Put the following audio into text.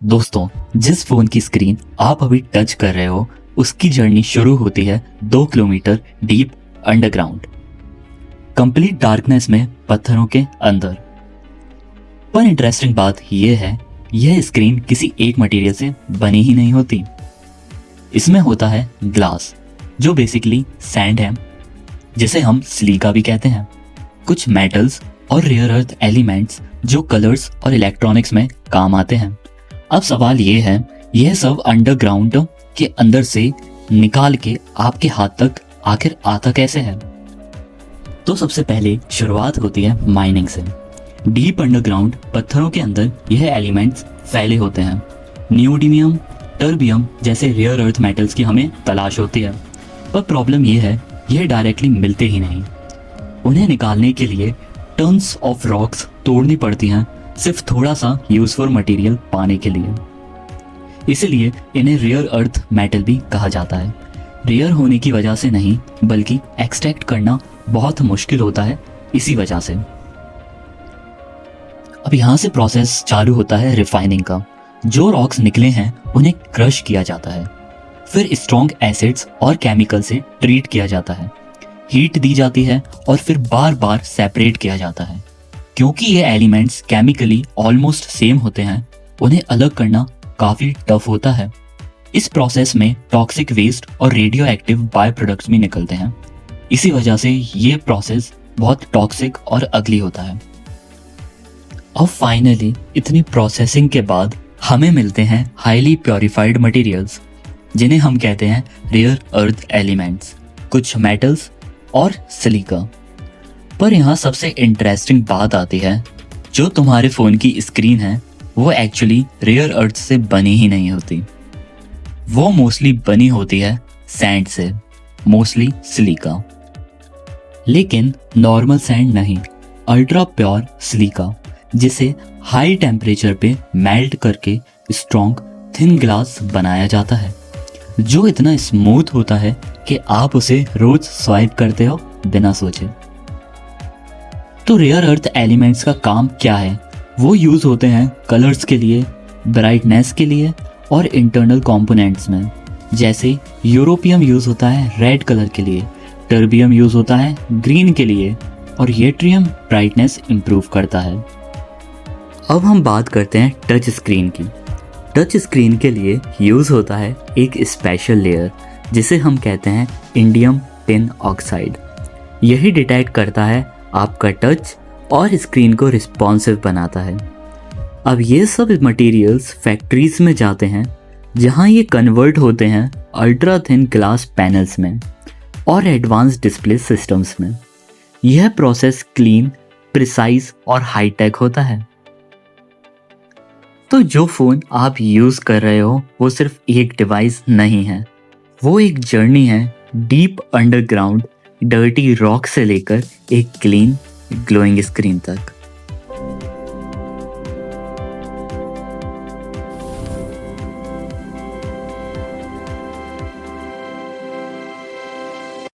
दोस्तों, जिस फोन की स्क्रीन आप अभी टच कर रहे हो उसकी जर्नी शुरू होती है 2 kilometre deep underground, complete darkness में, पत्थरों के अंदर। पर इंटरेस्टिंग बात यह है, यह स्क्रीन किसी एक मटेरियल से बनी ही नहीं होती। इसमें होता है ग्लास, जो बेसिकली सैंड है, जिसे हम सिलिका भी कहते हैं, कुछ मेटल्स और रेयर अर्थ एलिमेंट्स जो कलर्स और इलेक्ट्रॉनिक्स में काम आते हैं। अब सवाल ये है, यह सब अंडरग्राउंड के अंदर से निकाल के आपके हाथ तक आखिर आता कैसे है? तो सबसे पहले शुरुआत होती है माइनिंग से। डीप अंडरग्राउंड पत्थरों के अंदर यह एलिमेंट्स फैले होते हैं। नियोडिमियम, टर्बियम जैसे रेयर अर्थ मेटल्स की हमें तलाश होती है, पर प्रॉब्लम यह है, यह डायरेक्टली मिलते ही नहीं। उन्हें निकालने के लिए टन्स ऑफ रॉक्स तोड़नी पड़ती हैं, सिर्फ थोड़ा सा यूजफुल मटेरियल पाने के लिए। इसलिए इन्हें रेयर अर्थ मेटल भी कहा जाता है। रेयर होने की वजह से नहीं, बल्कि एक्सट्रैक्ट करना बहुत मुश्किल होता है इसी वजह से। अब यहाँ से प्रोसेस चालू होता है रिफाइनिंग का। जो रॉक्स निकले हैं उन्हें क्रश किया जाता है, फिर स्ट्रॉन्ग एसिड्स और केमिकल से ट्रीट किया जाता है, हीट दी जाती है और फिर बार बार सेपरेट किया जाता है। क्योंकि ये एलिमेंट्स केमिकली ऑलमोस्ट सेम होते हैं, उन्हें अलग करना काफ़ी टफ होता है। इस प्रोसेस में टॉक्सिक वेस्ट और रेडियो एक्टिव बाय प्रोडक्ट्स भी निकलते हैं। इसी वजह से ये प्रोसेस बहुत टॉक्सिक और अगली होता है। अब फाइनली इतनी प्रोसेसिंग के बाद हमें मिलते हैं हाईली प्योरीफाइड मटेरियल्स, जिन्हें हम कहते हैं रेयर अर्थ एलिमेंट्स, कुछ मेटल्स और सिलिका। पर यहाँ सबसे इंटरेस्टिंग बात आती है, जो तुम्हारे फ़ोन की स्क्रीन है वो एक्चुअली रेयर अर्थ से बनी ही नहीं होती। वो मोस्टली बनी होती है सैंड से, मोस्टली सिलिका। लेकिन नॉर्मल सैंड नहीं, अल्ट्रा प्योर सिलिका, जिसे हाई टेम्परेचर पे मेल्ट करके स्ट्रॉन्ग थिन ग्लास बनाया जाता है, जो इतना स्मूथ होता है कि आप उसे रोज स्वाइप करते हो बिना सोचे। तो रेयर अर्थ एलिमेंट्स का काम क्या है? वो यूज़ होते हैं कलर्स के लिए, ब्राइटनेस के लिए और इंटरनल कंपोनेंट्स में। जैसे यूरोपियम यूज़ होता है रेड कलर के लिए, टर्बियम यूज़ होता है ग्रीन के लिए और येट्रियम ब्राइटनेस इंप्रूव करता है। अब हम बात करते हैं टच स्क्रीन की। टच स्क्रीन के लिए यूज़ होता है एक स्पेशल लेयर, जिसे हम कहते हैं इंडियम टिन ऑक्साइड। यही डिटेक्ट करता है आपका टच और स्क्रीन को रिस्पॉन्सिव बनाता है। अब ये सब मटेरियल्स फैक्ट्रीज में जाते हैं, जहां ये कन्वर्ट होते हैं अल्ट्रा थिन ग्लास पैनल्स में और एडवांस डिस्प्ले सिस्टम्स में। यह प्रोसेस क्लीन, प्रिसाइज और हाईटेक होता है। तो जो फ़ोन आप यूज़ कर रहे हो वो सिर्फ एक डिवाइस नहीं है, वो एक जर्नी है डीप अंडरग्राउंड डर्टी रॉक से लेकर एक क्लीन ग्लोइंग स्क्रीन तक।